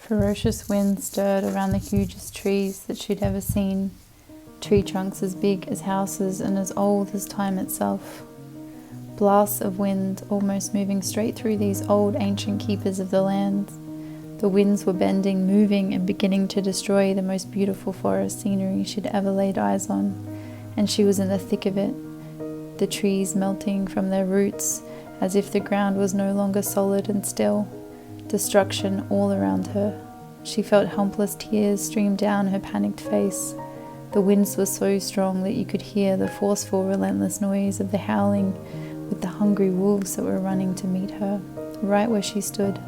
Ferocious winds stirred around the hugest trees that she'd ever seen, tree trunks as big as houses and as old as time itself. Blasts of wind almost moving straight through these old ancient keepers of the land. The winds were bending, moving, and beginning to destroy the most beautiful forest scenery she'd ever laid eyes on, and she was in the thick of it, the trees melting from their roots as if the ground was no longer solid and still. Destruction all around her. She felt helpless tears stream down her panicked face. The winds were so strong that you could hear the forceful, relentless noise of the howling with the hungry wolves that were running to meet her, right where she stood,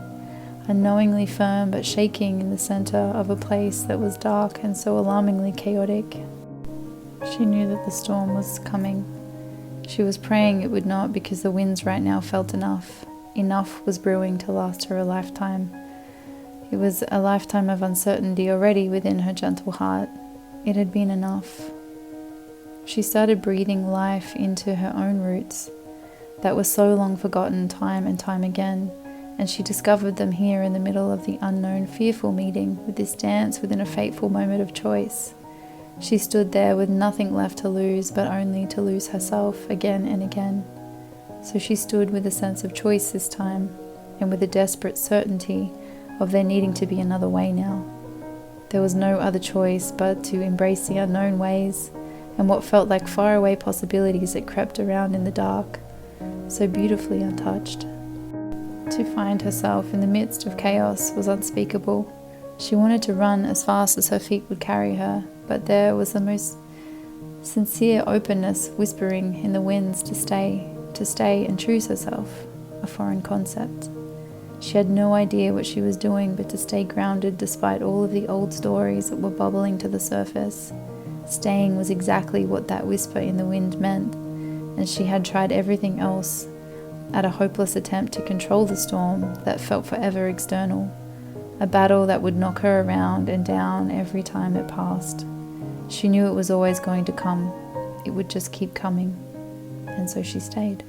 unknowingly firm but shaking in the center of a place that was dark and so alarmingly chaotic. She knew that the storm was coming. She was praying it would not, because the winds right now felt enough. Enough was brewing to last her a lifetime. It was a lifetime of uncertainty already within her gentle heart. It had been enough. She started breathing life into her own roots that were so long forgotten time and time again, and she discovered them here in the middle of the unknown, fearful meeting with this dance within a fateful moment of choice. She stood there with nothing left to lose but only to lose herself again and again. So she stood with a sense of choice this time, and with a desperate certainty of there needing to be another way now. There was no other choice but to embrace the unknown ways and what felt like faraway possibilities that crept around in the dark, so beautifully untouched. To find herself in the midst of chaos was unspeakable. She wanted to run as fast as her feet would carry her, but there was the most sincere openness whispering in the winds to stay and choose herself, a foreign concept. She had no idea what she was doing but to stay grounded despite all of the old stories that were bubbling to the surface. Staying was exactly what that whisper in the wind meant, and she had tried everything else at a hopeless attempt to control the storm that felt forever external, a battle that would knock her around and down every time it passed. She knew it was always going to come. It would just keep coming. And so she stayed.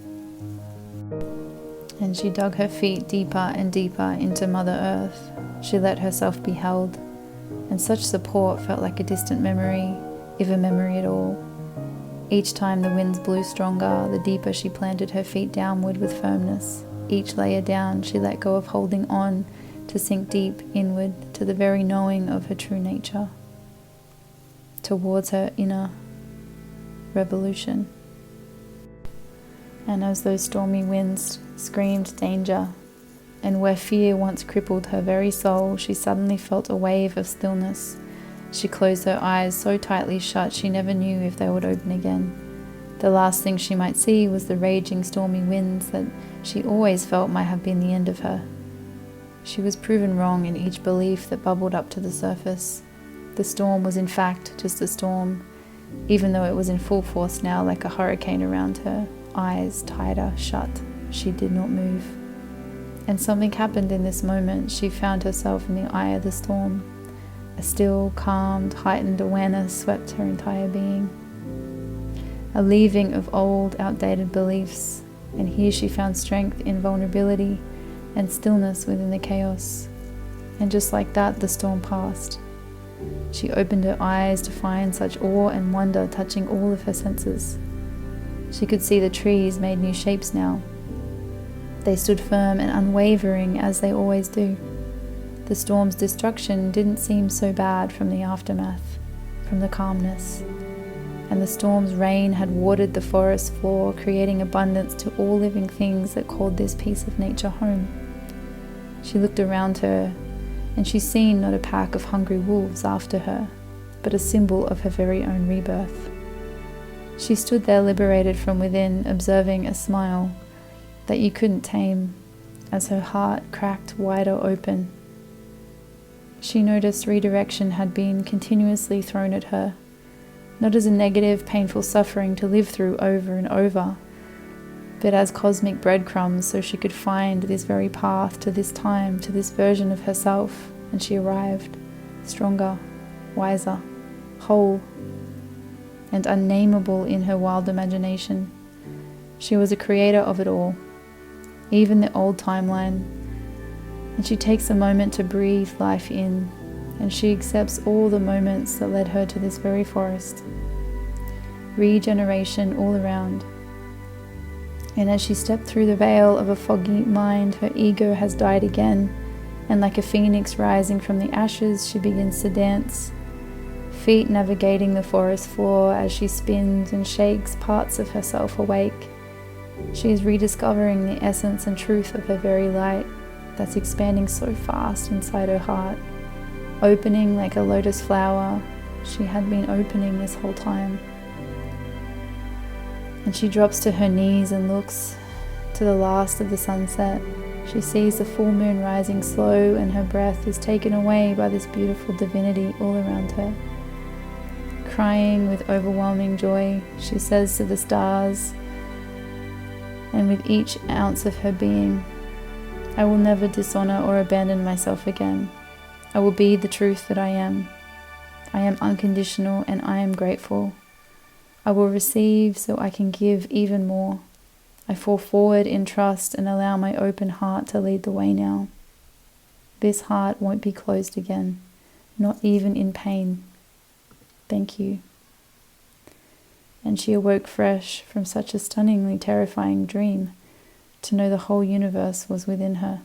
And she dug her feet deeper and deeper into Mother Earth. She let herself be held, and such support felt like a distant memory, if a memory at all. Each time the winds blew stronger, the deeper she planted her feet downward with firmness. Each layer down, she let go of holding on to sink deep inward to the very knowing of her true nature, towards her inner revolution. And as those stormy winds screamed danger, and where fear once crippled her very soul, she suddenly felt a wave of stillness. She closed her eyes so tightly shut she never knew if they would open again. The last thing she might see was the raging stormy winds that she always felt might have been the end of her. She was proven wrong in each belief that bubbled up to the surface. The storm was in fact just a storm, even though it was in full force now like a hurricane around her. Eyes tighter shut, she did not move. And something happened in this moment. She found herself in the eye of the storm. A still, calmed, heightened awareness swept her entire being. A leaving of old, outdated beliefs, and here she found strength in vulnerability and stillness within the chaos. And just like that, the storm passed. She opened her eyes to find such awe and wonder touching all of her senses. She could see the trees made new shapes now. They stood firm and unwavering as they always do. The storm's destruction didn't seem so bad from the aftermath, from the calmness. And the storm's rain had watered the forest floor, creating abundance to all living things that called this piece of nature home. She looked around her, and she seen not a pack of hungry wolves after her, but a symbol of her very own rebirth. She stood there liberated from within, observing a smile that you couldn't tame as her heart cracked wider open. She noticed redirection had been continuously thrown at her, not as a negative, painful suffering to live through over and over, but as cosmic breadcrumbs so she could find this very path to this time, to this version of herself. And she arrived, stronger, wiser, whole, and unnameable in her wild imagination. She was a creator of it all. Even the old timeline, And she takes a moment to breathe life in, and she accepts all the moments that led her to this very forest. Regeneration all around. And as she stepped through the veil of a foggy mind, her ego has died again, and like a phoenix rising from the ashes, she begins to dance, feet navigating the forest floor as she spins and shakes parts of herself awake. She is rediscovering the essence and truth of her very light that's expanding so fast inside her heart, opening like a lotus flower. She had been opening this whole time. And she drops to her knees and looks to the last of the sunset. She sees the full moon rising slow, and her breath is taken away by this beautiful divinity all around her. Crying with overwhelming joy, she says to the stars, and with each ounce of her being, I will never dishonor or abandon myself again. I will be the truth that I am. I am unconditional and I am grateful. I will receive so I can give even more. I fall forward in trust and allow my open heart to lead the way now. This heart won't be closed again, not even in pain. Thank you. And she awoke fresh from such a stunningly terrifying dream to know the whole universe was within her.